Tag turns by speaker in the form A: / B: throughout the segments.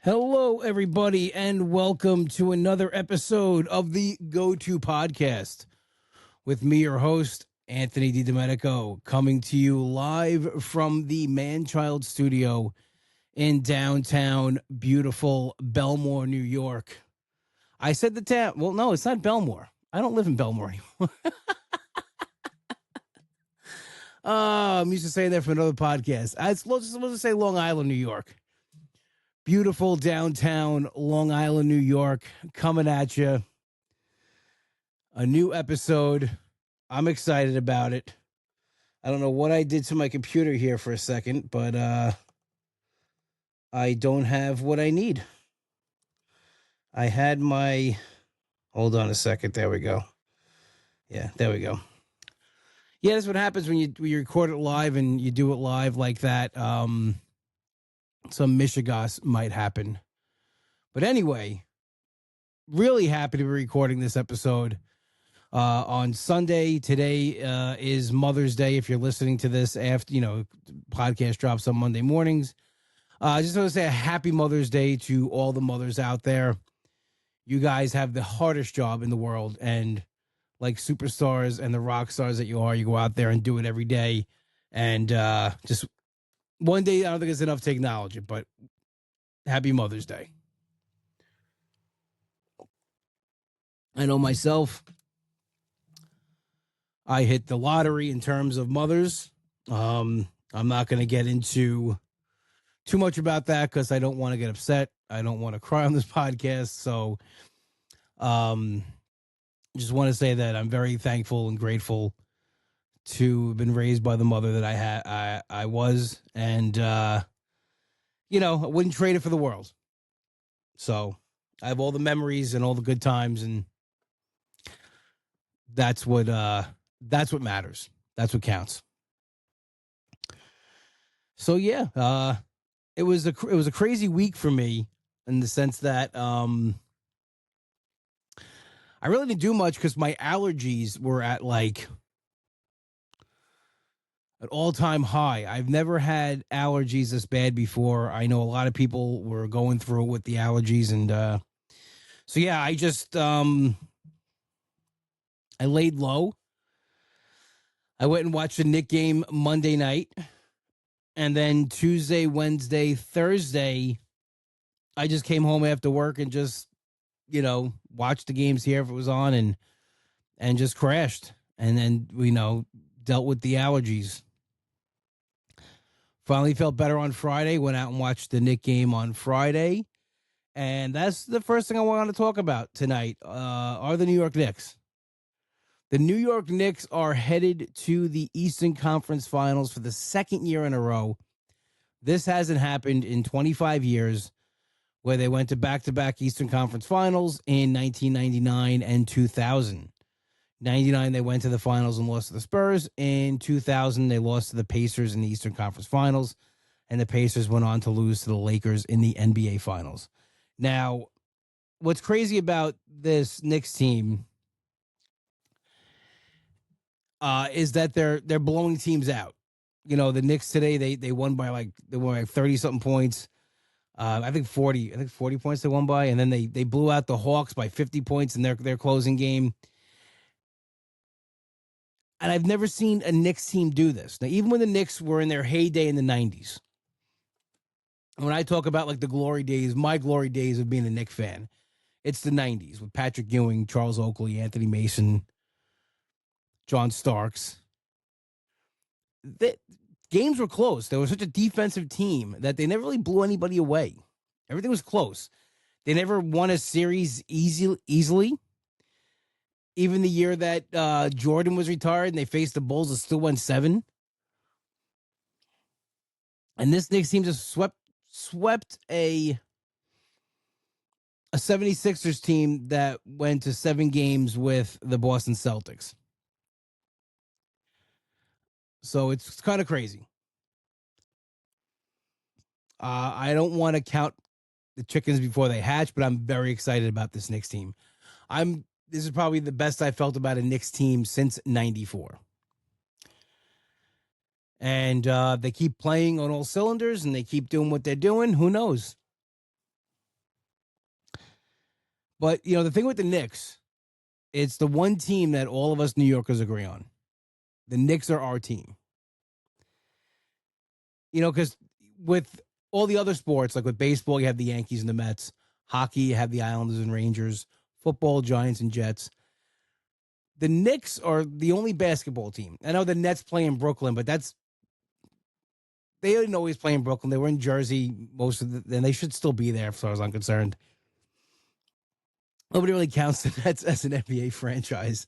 A: Hello, everybody, and welcome to another episode of the Go-To Podcast with me, your host, Anthony DiDomenico, coming to you live from the Man-Child Studio in downtown, beautiful Belmore, New York. I said the town. Well, no, it's not Belmore. I don't live in Belmore anymore. I'm used to saying that for another podcast. I was supposed to say Long Island, New York. Beautiful downtown Long Island, New York, coming at you. A new episode. I'm excited about it. I don't know what I did to my computer here for a second, but I don't have what I need. I had my... Hold on a second. There we go. Yeah, there we go. Yeah, that's what happens when you record it live and you do it live like that. Some mishigas might happen. But anyway, really happy to be recording this episode on Sunday. Today is Mother's Day. If you're listening to this after, podcast drops on Monday mornings. I just want to say a happy Mother's Day to all the mothers out there. You guys have the hardest job in the world, and like superstars and the rock stars that you are, you go out there and do it every day. And just one day, I don't think it's enough to acknowledge it, but happy Mother's Day. I know myself, I hit the lottery in terms of mothers. I'm not going to get into too much about that because I don't want to get upset. I don't want to cry on this podcast. So just want to say that I'm very thankful and grateful to have been raised by the mother that I was. And, I wouldn't trade it for the world. So I have all the memories and all the good times, and that's what matters. That's what counts. So yeah, it was a crazy week for me in the sense that I really didn't do much because my allergies were at like an all-time high. I've never had allergies this bad before. I know a lot of people were going through it with the allergies, and so yeah, I just I laid low. I went and watched the Knicks game Monday night. And then Tuesday, Wednesday, Thursday, I just came home after work and just, watched the games here if it was on and just crashed. And then, dealt with the allergies. Finally felt better on Friday. Went out and watched the Knicks game on Friday. And that's the first thing I want to talk about tonight are the New York Knicks. The New York Knicks are headed to the Eastern Conference Finals for the second year in a row. This hasn't happened in 25 years, where they went to back-to-back Eastern Conference Finals in 1999 and 2000. 99, they went to the finals and lost to the Spurs. In 2000, they lost to the Pacers in the Eastern Conference Finals, and the Pacers went on to lose to the Lakers in the NBA Finals. Now, what's crazy about this Knicks team is that they're blowing teams out. The Knicks today, they won by like 30-something points. I think 40 points they won by, and then they blew out the Hawks by 50 points in their closing game. And I've never seen a Knicks team do this. Now, even when the Knicks were in their heyday in the 90s, when I talk about like the glory days, my glory days of being a Knicks fan, it's the 90s with Patrick Ewing, Charles Oakley, Anthony Mason, John Starks. The games were close. They were such a defensive team that they never really blew anybody away. Everything was close. They never won a series easily. Even the year that Jordan was retired and they faced the Bulls, it still won 7. And this Knicks team just swept a 76ers team that went to 7 games with the Boston Celtics. So it's kind of crazy. I don't want to count the chickens before they hatch, but I'm very excited about this Knicks team. This is probably the best I felt about a Knicks team since '94. And they keep playing on all cylinders, and they keep doing what they're doing. Who knows? But, the thing with the Knicks, it's the one team that all of us New Yorkers agree on. The Knicks are our team. Because with all the other sports, like with baseball, you have the Yankees and the Mets. Hockey, you have the Islanders and Rangers. Football, Giants and Jets. The Knicks are the only basketball team. I know the Nets play in Brooklyn, but they didn't always play in Brooklyn. They were in Jersey most of and they should still be there as far as I'm concerned. Nobody really counts the Nets as an NBA franchise.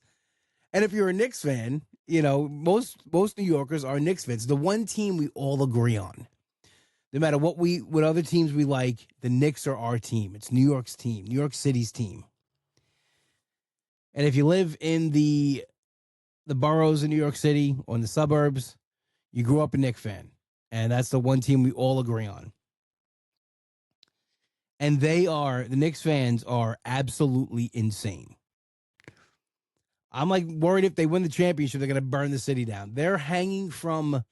A: And if you're a Knicks fan, most New Yorkers are Knicks fans. The one team we all agree on. No matter what other teams we like, the Knicks are our team. It's New York's team, New York City's team. And if you live in the boroughs in New York City or in the suburbs, you grew up a Knicks fan. And that's the one team we all agree on. And the Knicks fans are absolutely insane. I'm like worried if they win the championship, they're going to burn the city down. They're hanging from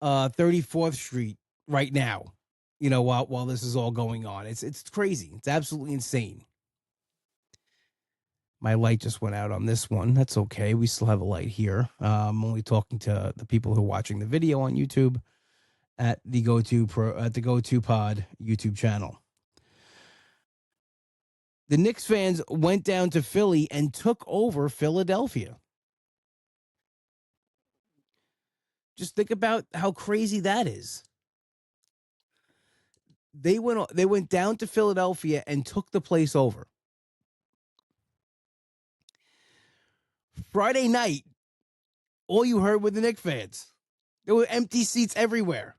A: 34th Street right now, while this is all going on. It's crazy. It's absolutely insane. My light just went out on this one. That's okay. We still have a light here. I'm only talking to the people who are watching the video on YouTube at the Go To Pod YouTube channel. The Knicks fans went down to Philly and took over Philadelphia. Just think about how crazy that is. They went down to Philadelphia and took the place over. Friday night, all you heard were the Knicks fans. There were empty seats everywhere.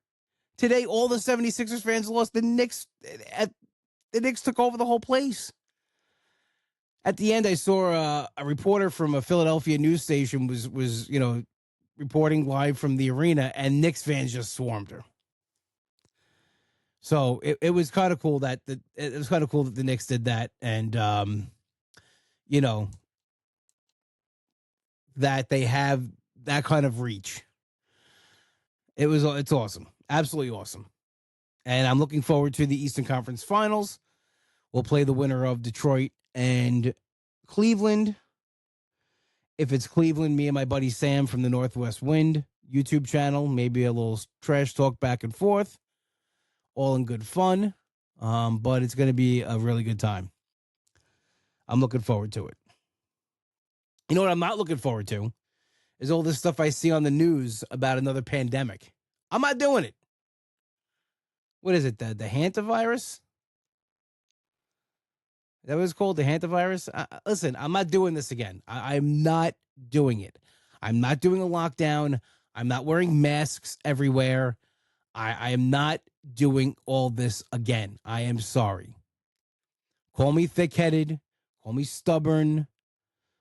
A: Today, all the 76ers fans lost. The Knicks took over the whole place. At the end, I saw a reporter from a Philadelphia news station was reporting live from the arena, and Knicks fans just swarmed her. So it was kind of cool that the Knicks did that, and that they have that kind of reach. It's awesome, absolutely awesome, and I'm looking forward to the Eastern Conference Finals. We'll play the winner of Detroit and Cleveland. If it's Cleveland, me and my buddy Sam from the Northwest Wind YouTube channel, maybe a little trash talk back and forth, all in good fun. But it's going to be a really good time. I'm looking forward to it. You know what I'm not looking forward to is all this stuff I see on the news about another pandemic. I'm not doing it. What is it? The hantavirus? That was called the hantavirus. Listen, I'm not doing this again. I'm not doing it. I'm not doing a lockdown. I'm not wearing masks everywhere. I am not doing all this again. I am sorry. Call me thick-headed. Call me stubborn.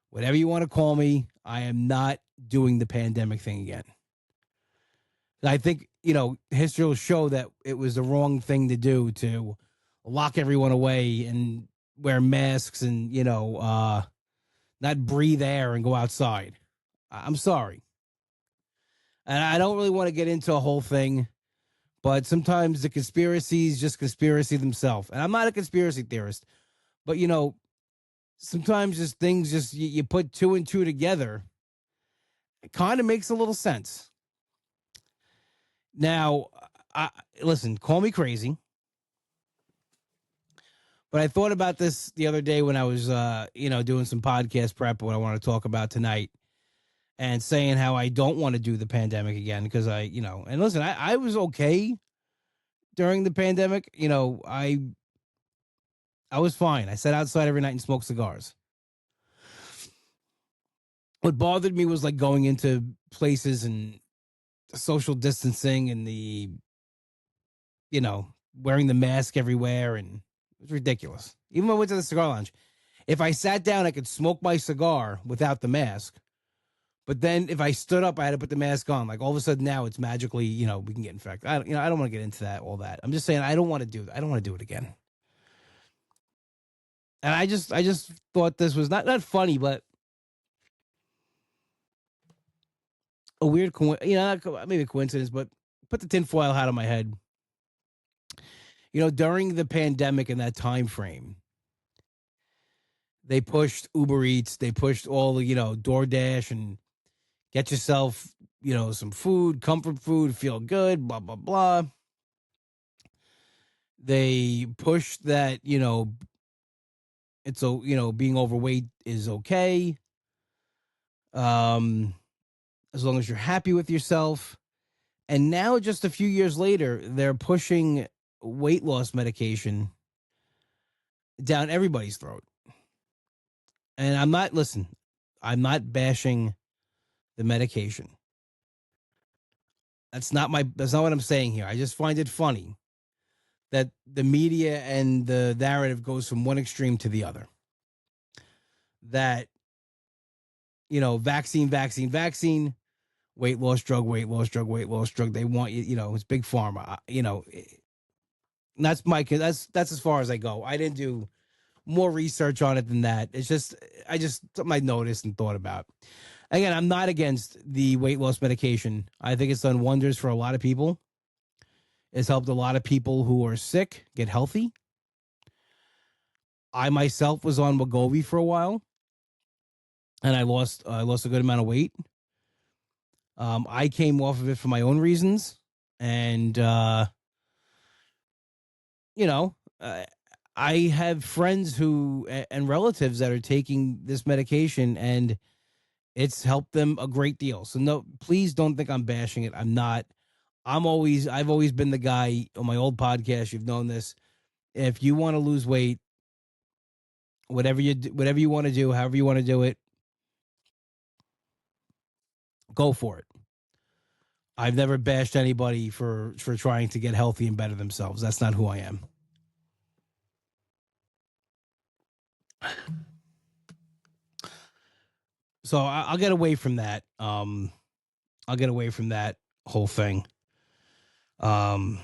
A: Whatever you want to call me. I am not doing the pandemic thing again. I think, history will show that it was the wrong thing to do, to lock everyone away and wear masks and, not breathe air and go outside. I'm sorry. And I don't really want to get into a whole thing, but sometimes the conspiracies just conspiracy themselves. And I'm not a conspiracy theorist, but, sometimes just things you put two and two together. It kind of makes a little sense. Now, listen, call me crazy. But I thought about this the other day when I was, doing some podcast prep, what I want to talk about tonight, and saying how I don't want to do the pandemic again because and listen, I was okay during the pandemic. I was fine. I sat outside every night and smoked cigars. What bothered me was like going into places and social distancing and the, wearing the mask everywhere, and it was ridiculous. Even when I went to the cigar lounge, if I sat down, I could smoke my cigar without the mask. But then if I stood up, I had to put the mask on. Like all of a sudden now it's magically, we can get infected. I don't want to get into all that. I'm just saying I don't want to do that. I don't want to do it again. And I just thought this was not funny, but a weird maybe a coincidence, but put the tinfoil hat on my head. During the pandemic in that time frame, They pushed Uber Eats. They pushed all the, DoorDash and get yourself, some food, comfort food, feel good, blah, blah, blah. They pushed that, it's so, being overweight is okay. As long as you're happy with yourself. And now, just a few years later, they're pushing weight loss medication down everybody's throat. And I'm not bashing the medication. That's not what I'm saying here. I just find it funny that the media and the narrative goes from one extreme to the other. That, vaccine, vaccine, vaccine, weight loss drug, weight loss drug, weight loss drug. They want you, it's big pharma. That's as far as I go. I didn't do more research on it than that. It's just something I noticed and thought about. Again, I'm not against the weight loss medication. I think it's done wonders for a lot of people. It's helped a lot of people who are sick get healthy. I myself was on Wegovy for a while, and I lost a good amount of weight. I came off of it for my own reasons, and I have friends and relatives that are taking this medication, and it's helped them a great deal. So no, please don't think I'm bashing it. I'm not. I've always been the guy on my old podcast. You've known this. If you want to lose weight, whatever you want to do, however you want to do it, go for it. I've never bashed anybody for trying to get healthy and better themselves. That's not who I am. So I'll get away from that. I'll get away from that whole thing. And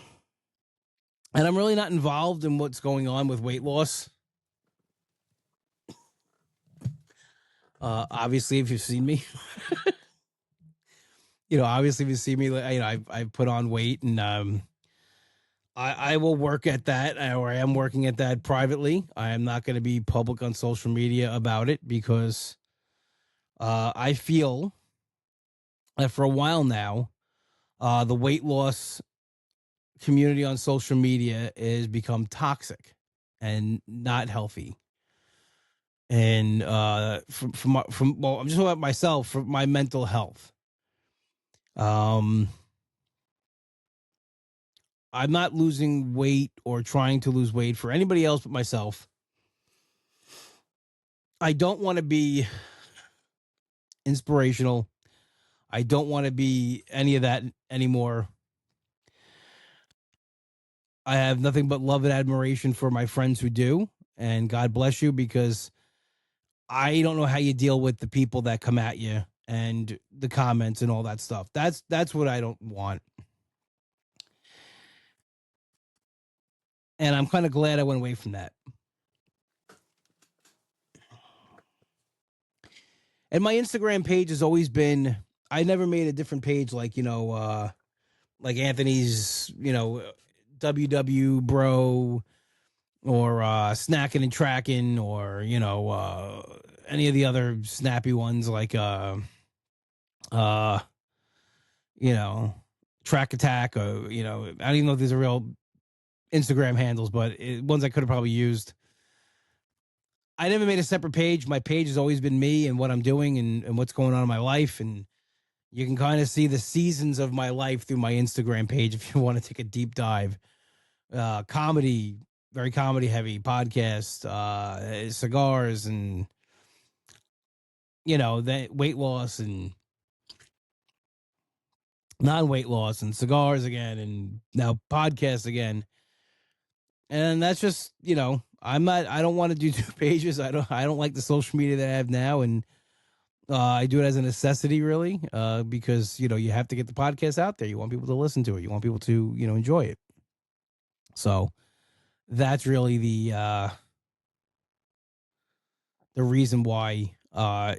A: I'm really not involved in what's going on with weight loss. Obviously, if you've seen me, obviously if you see me, I've put on weight, and I will work at that, or I am working at that privately. I am not going to be public on social media about it because I feel that for a while now, the weight loss community on social media has become toxic and not healthy. And from well, I'm just talking about myself, for my mental health. I'm not losing weight or trying to lose weight for anybody else but myself. I don't want to be inspirational. I don't want to be any of that anymore. I have nothing but love and admiration for my friends who do, and God bless you, because I don't know how you deal with the people that come at you and the comments and all that stuff. That's what I don't want. And I'm kind of glad I went away from that. And my Instagram page has always been, I never made a different page like, like Anthony's, WW bro, or snacking and tracking, or, any of the other snappy ones like, track attack, or, I don't even know if these are real Instagram handles, but ones I could have probably used. I never made a separate page. My page has always been me and what I'm doing, and what's going on in my life. And you can kind of see the seasons of my life through my Instagram page if you want to take a deep dive. Comedy, very comedy heavy, podcast, cigars, and, that weight loss and non-weight loss, and cigars again, and now podcasts again. And that's just, I don't want to do two pages. I don't like the social media that I have now. And I do it as a necessity, really, because, you have to get the podcast out there. You want people to listen to it. You want people to, enjoy it. So that's really the reason why I'm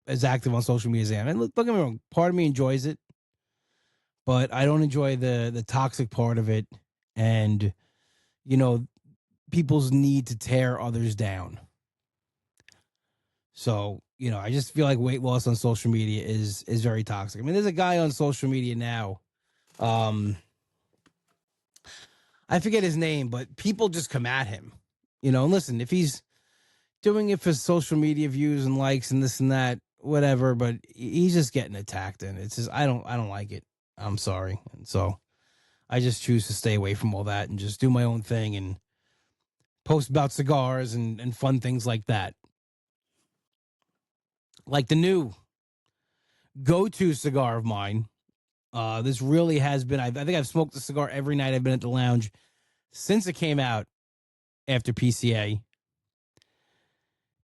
A: as active on social media as I am. And don't get me wrong, part of me enjoys it, but I don't enjoy the toxic part of it. And, people's need to tear others down. So, I just feel like weight loss on social media is very toxic. I mean, there's a guy on social media now. I forget his name, but people just come at him. And listen, if he's doing it for social media views and likes and this and that, whatever, but he's just getting attacked, and it's just I don't like it. I'm sorry. And so I just choose to stay away from all that and just do my own thing and post about cigars and fun things like that. Like the new go-to cigar of mine. This really has been, I think I've smoked the cigar every night I've been at the lounge since it came out after PCA,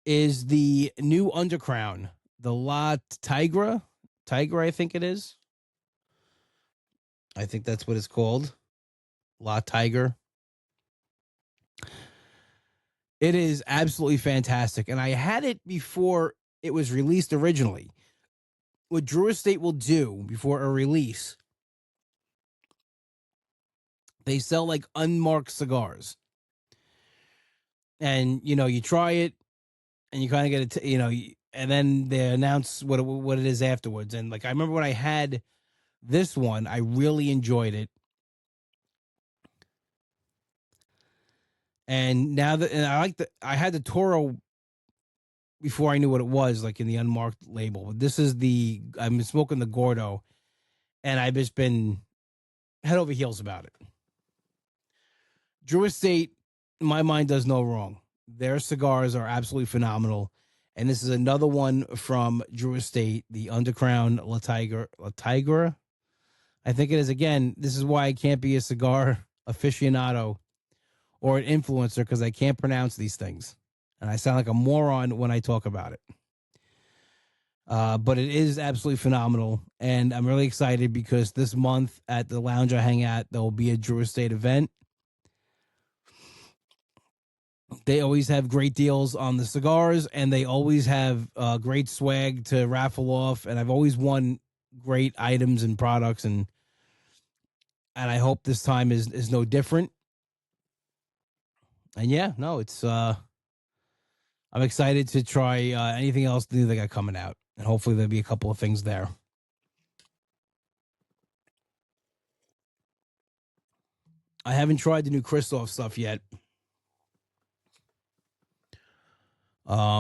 A: is the new Undercrown, the La Tigra. Tigra, I think it is. I think that's what it's called. La Tiger. It is absolutely fantastic. And I had it before it was released originally. What Drew Estate will do before a release, they sell like unmarked cigars. And, you try it and you kind of get it, and then they announce what it is afterwards. And like, I remember when I had this one, I really enjoyed it. And now that, and I had the Toro before I knew what it was, like in the unmarked label. But this is I'm smoking the Gordo, and I've just been head over heels about it. Drew Estate, in my mind, does no wrong. Their cigars are absolutely phenomenal. And this is another one from Drew Estate, the Undercrown La Tigra. I think it is. Again, this is why I can't be a cigar aficionado or an influencer, because I can't pronounce these things. And I sound like a moron when I talk about it. But it is absolutely phenomenal. And I'm really excited because this month at the lounge I hang at, there will be a Drew Estate event. They always have great deals on the cigars, and they always have great swag to raffle off. And I've always won great items and products, and I hope this time is no different. And yeah, no, it's I'm excited to try anything else new they got coming out, and hopefully there'll be a couple of things there. I haven't tried the new Christoph stuff yet. But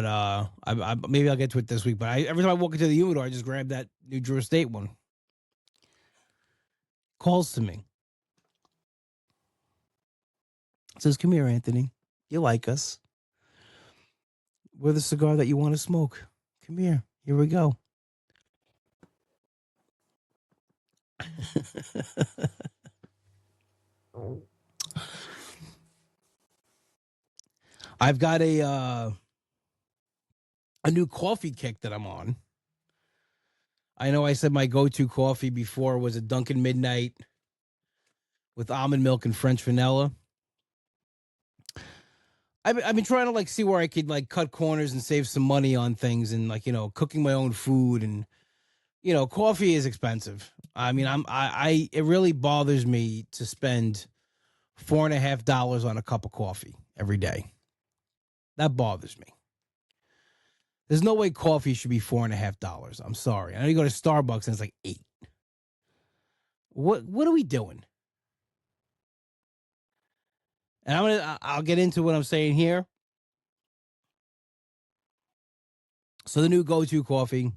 A: I maybe I'll get to it this week. But every time I walk into the humidor, I just grab that new Drew Estate one. Calls to me. Says, "Come here, Anthony. You like us. We're the cigar that you want to smoke. Come here. Here we go." I've got a new coffee kick that I'm on. I know I said my go-to coffee before was a Dunkin' Midnight with almond milk and French vanilla. I've been trying to like see where I could like cut corners and save some money on things, and like, cooking my own food, and coffee is expensive. I mean, it really bothers me to spend $4.50 on a cup of coffee every day. That bothers me. There's no way coffee should be $4.50. I'm sorry. I know you go to Starbucks and it's like $8. What are we doing? And I'll get into what I'm saying here. So the new go-to coffee,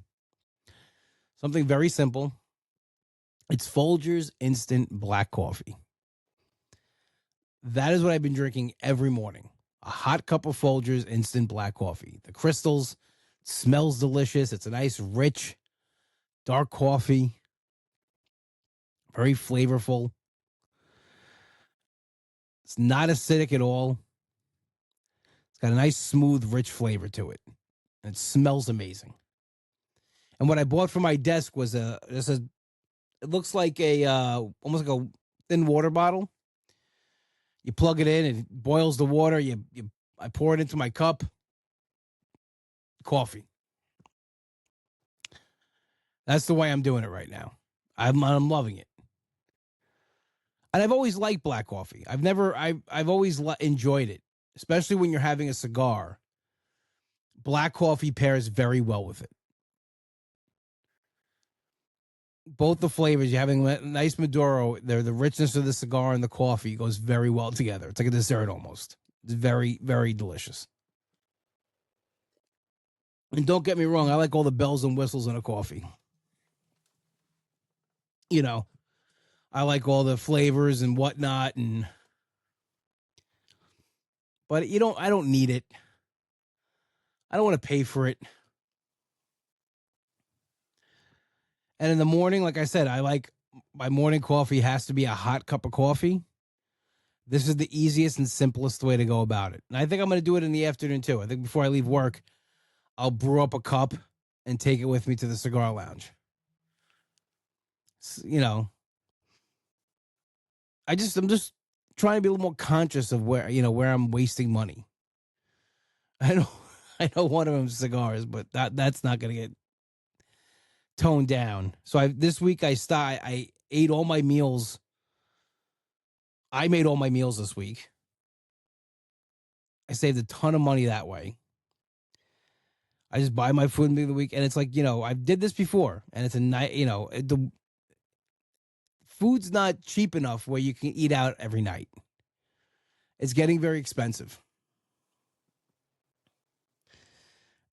A: something very simple. It's Folgers Instant Black Coffee. That is what I've been drinking every morning. A hot cup of Folgers Instant Black Coffee. The crystals, smells delicious. It's a nice, rich, dark coffee. Very flavorful. It's not acidic at all. It's got a nice, smooth, rich flavor to it. And it smells amazing. And what I bought for my desk was it looks like almost like a thin water bottle. You plug it in, it boils the water. I pour it into my cup. Coffee. That's the way I'm doing it right now. I'm loving it. And I've always liked black coffee. I've always enjoyed it, especially when you're having a cigar. Black coffee pairs very well with it. Both the flavors, you're having a nice Maduro, the richness of the cigar and the coffee goes very well together. It's like a dessert almost. It's very, very delicious. And don't get me wrong, I like all the bells and whistles in a coffee. You know, I like all the flavors and whatnot, but I don't need it. I don't want to pay for it. And in the morning, like I said, I like my morning coffee has to be a hot cup of coffee. This is the easiest and simplest way to go about it. And I think I'm going to do it in the afternoon too. I think before I leave work, I'll brew up a cup and take it with me to the cigar lounge. You know, I'm just trying to be a little more conscious of where I'm wasting money. I know I know one of them is cigars, but that's not going to get toned down. So this week I ate all my meals. I made all my meals this week. I saved a ton of money that way. I just buy my food in the week, and it's like, I did this before, and it's a night. The food's not cheap enough where you can eat out every night. It's getting very expensive.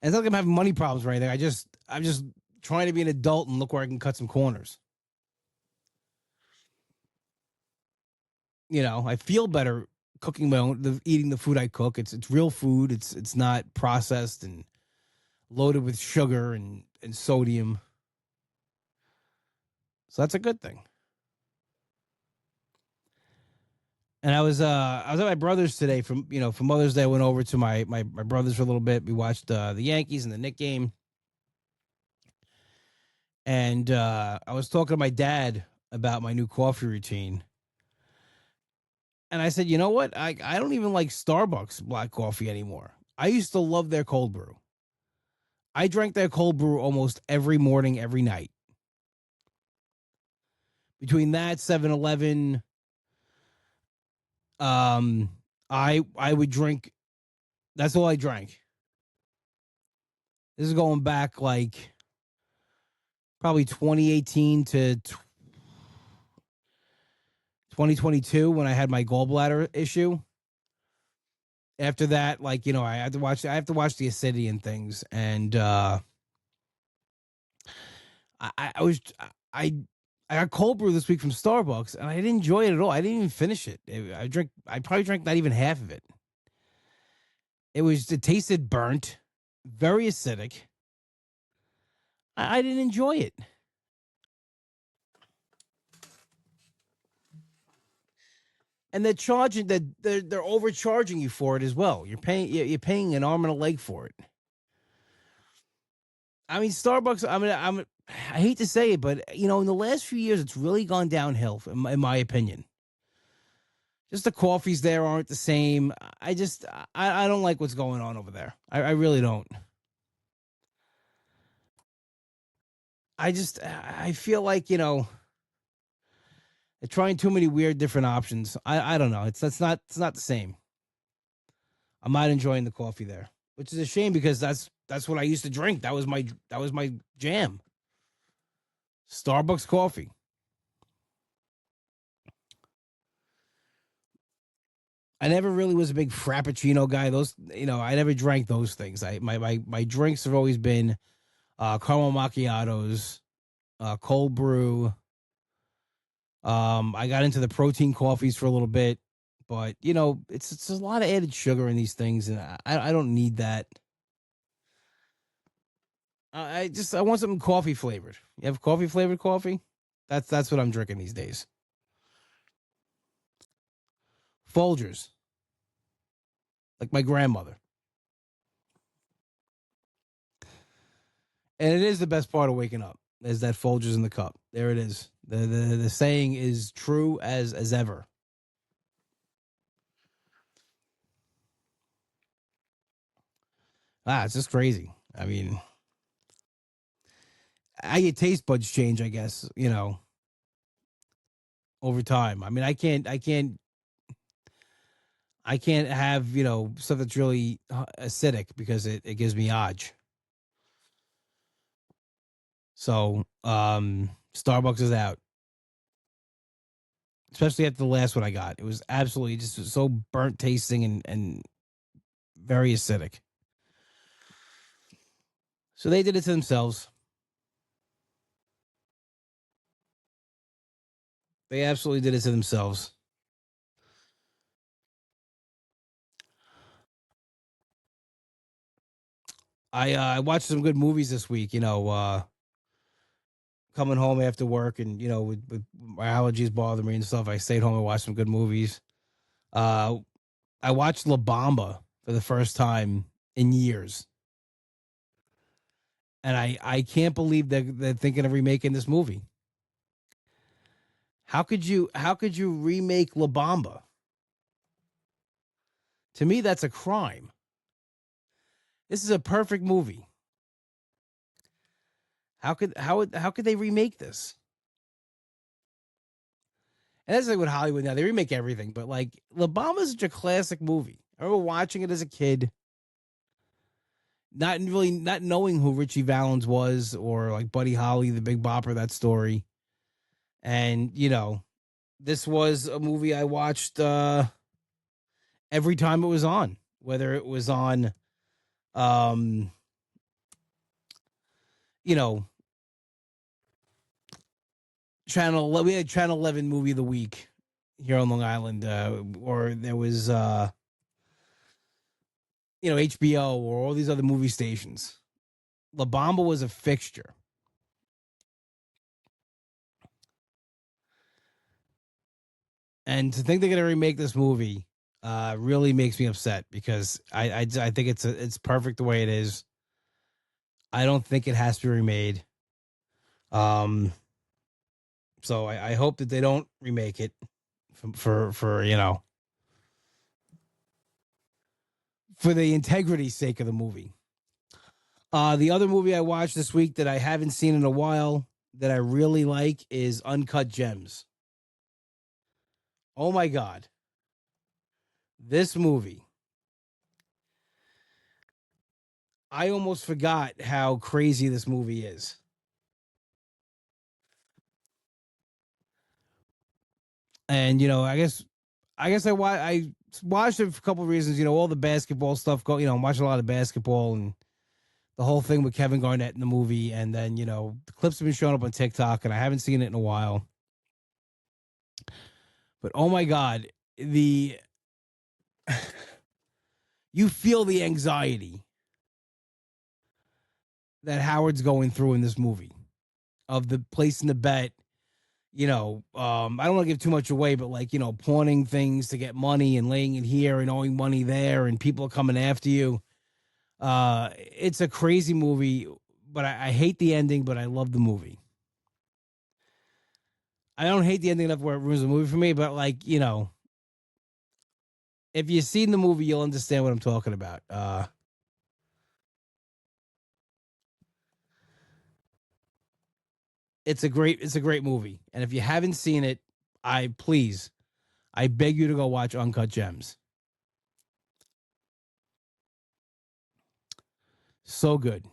A: And it's not like I'm having money problems or anything. I'm just trying to be an adult and look where I can cut some corners. I feel better cooking my own, eating the food I cook. It's real food. It's not processed and loaded with sugar and sodium. So that's a good thing. And I was at my brother's today for Mother's Day. I went over to my brother's for a little bit. We watched the Yankees and the Knicks game. And I was talking to my dad about my new coffee routine. And I said, you know what? I don't even like Starbucks black coffee anymore. I used to love their cold brew. I drank their cold brew almost every morning, every night. Between that, 7-Eleven, I would drink. That's all I drank. This is going back like probably 2018 to 2022 when I had my gallbladder issue. After that, like, I have to watch the acidity and things. And I got cold brew this week from Starbucks, and I didn't enjoy it at all. I didn't even finish it. I probably drank not even half of it. It tasted burnt, very acidic. I didn't enjoy it. And they're charging that they're overcharging you for it as well. You're paying an arm and a leg for it. I mean, Starbucks. I hate to say it, but in the last few years, it's really gone downhill, in my opinion. Just the coffees there aren't the same. I don't like what's going on over there. I really don't. I feel like they're trying too many weird different options. I don't know. It's not the same. I'm not enjoying the coffee there, which is a shame because that's what I used to drink. That was my jam. Starbucks coffee. I never really was a big Frappuccino guy. Those, I never drank those things. My drinks have always been caramel macchiatos, cold brew. I got into the protein coffees for a little bit, but it's a lot of added sugar in these things, and I don't need that. I want something coffee flavored. You have coffee flavored coffee? That's what I'm drinking these days. Folgers, like my grandmother. And it is the best part of waking up is that Folgers in the cup. There it is. The saying is true as ever. It's just crazy. I mean, I get taste buds change, I guess, over time. I mean, I can't have stuff that's really acidic because it gives me odge. So Starbucks is out, especially after the last one I got. It was absolutely just so burnt tasting and very acidic. So they did it to themselves. They absolutely did it to themselves. I watched some good movies this week. Coming home after work and with my allergies bothering me and stuff, I stayed home and watched some good movies. Uh, I watched La Bamba for the first time in years, and I can't believe they're thinking of remaking this movie. How could you remake La Bamba? To me, that's a crime. This is a perfect movie. How could they remake this? And that's like with Hollywood now. They remake everything, but like La Bamba is such a classic movie. I remember watching it as a kid, not knowing who Richie Valens was or like Buddy Holly, the Big Bopper, that story. And this was a movie I watched every time it was on, whether it was on um you know channel we had channel 11 movie of the week here on Long Island, or there was HBO or all these other movie stations. La Bamba was a fixture. And to think they're going to remake this movie really makes me upset because I think it's perfect the way it is. I don't think it has to be remade. Um, so I hope that they don't remake it for the integrity's sake of the movie. The other movie I watched this week that I haven't seen in a while that I really like is Uncut Gems. Oh my God. This movie. I almost forgot how crazy this movie is. And I watched it for a couple of reasons. All the basketball stuff. I'm watching a lot of basketball and the whole thing with Kevin Garnett in the movie. And then the clips have been showing up on TikTok, and I haven't seen it in a while. But oh my God, the you feel the anxiety that Howard's going through in this movie of the placing the bet. I don't want to give too much away, but like, pawning things to get money and laying it here and owing money there, and people are coming after you. It's a crazy movie, but I hate the ending, but I love the movie. I don't hate the ending enough where it ruins the movie for me, but like, if you've seen the movie, you'll understand what I'm talking about. It's a great movie. And if you haven't seen it, I beg you to go watch Uncut Gems. So good.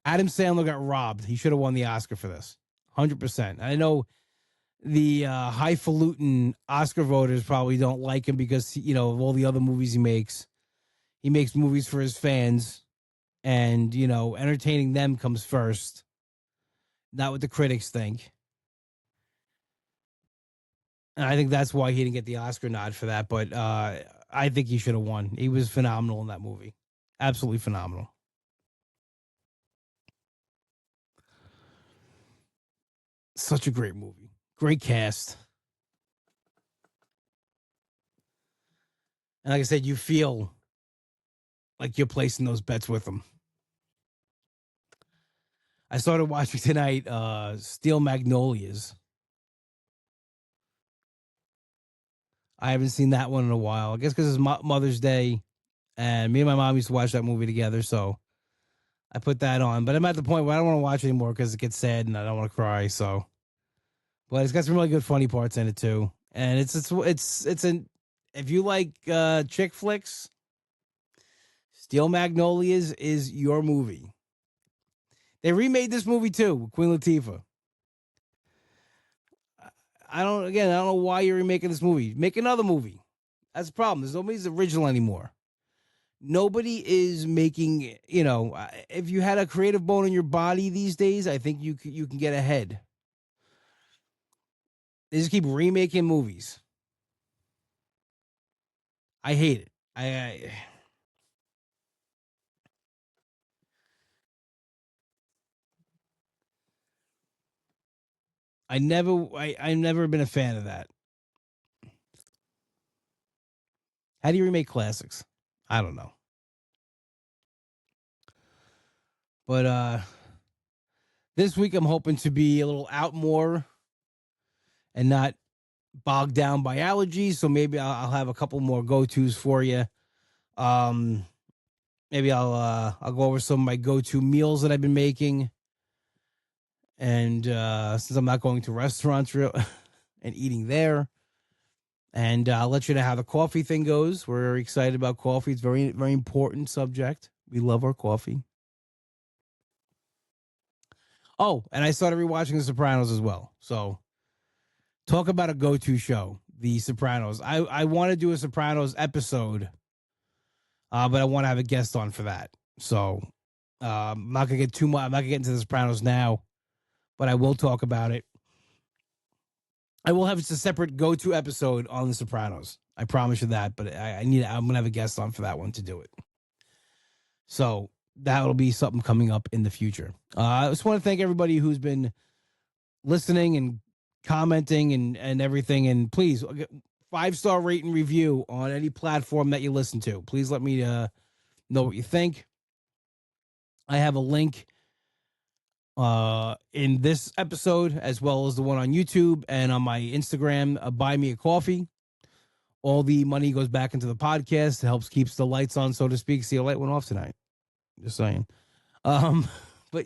A: Adam Sandler got robbed. He should have won the Oscar for this. 100%. I know the highfalutin Oscar voters probably don't like him because of all the other movies he makes. He makes movies for his fans, and entertaining them comes first, not what the critics think. And I think that's why he didn't get the Oscar nod for that. But I think he should have won. He was phenomenal in that movie. Absolutely phenomenal. Such a great movie. Great cast. And like I said, you feel like you're placing those bets with them. I started watching tonight Steel Magnolias. I haven't seen that one in a while. I guess because it's Mother's Day, and me and my mom used to watch that movie together, so I put that on. But I'm at the point where I don't want to watch anymore because it gets sad and I don't want to cry. So but it's got some really good funny parts in it too. And it's an if you like chick flicks, Steel Magnolias is your movie. They remade this movie too with Queen Latifah. I don't know why you're remaking this movie. Make another movie. That's the problem. There's nobody's original anymore. Nobody is making, if you had a creative bone in your body these days, I think you can get ahead. They just keep remaking movies. I hate it. I've never been a fan of that. How do you remake classics? I don't know. But this week I'm hoping to be a little out more and not bogged down by allergies. So maybe I'll have a couple more go-tos for you. Um, maybe I'll go over some of my go-to meals that I've been making. And since I'm not going to restaurants and eating there, and I'll let you know how the coffee thing goes. We're very excited about coffee. It's very, very important subject. We love our coffee. Oh, and I started rewatching The Sopranos as well. So talk about a go-to show, The Sopranos. I want to do a Sopranos episode, but I want to have a guest on for that. So I'm not gonna get too much. I'm not gonna get into The Sopranos now, but I will talk about it. I will have a separate go-to episode on The Sopranos. I promise you that. But I'm gonna have a guest on for that one to do it. So that'll be something coming up in the future. I just want to thank everybody who's been listening and commenting and everything. And please, 5-star rate and review on any platform that you listen to. Please let me know what you think. I have a link in this episode as well as the one on YouTube and on my Instagram. Buy me a coffee. All the money goes back into the podcast. It helps keeps the lights on, so to speak. See, a light went off tonight. Just saying. But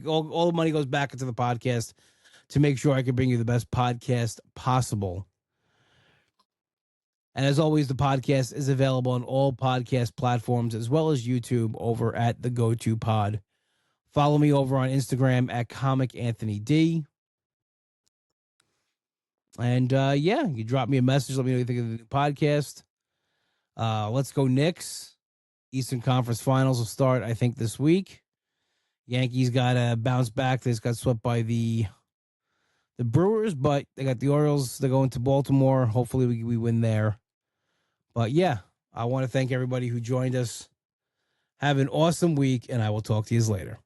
A: all the money goes back into the podcast to make sure I can bring you the best podcast possible. And as always, the podcast is available on all podcast platforms as well as YouTube over at the Go-To Pod. Follow me over on Instagram at Comic Anthony D. And you drop me a message. Let me know what you think of the podcast. Let's go Knicks. Eastern Conference Finals will start, I think, this week. Yankees got to bounce back. They just got swept by the Brewers, but they got the Orioles. They're going to Baltimore. Hopefully we win there. But yeah, I want to thank everybody who joined us. Have an awesome week, and I will talk to you later.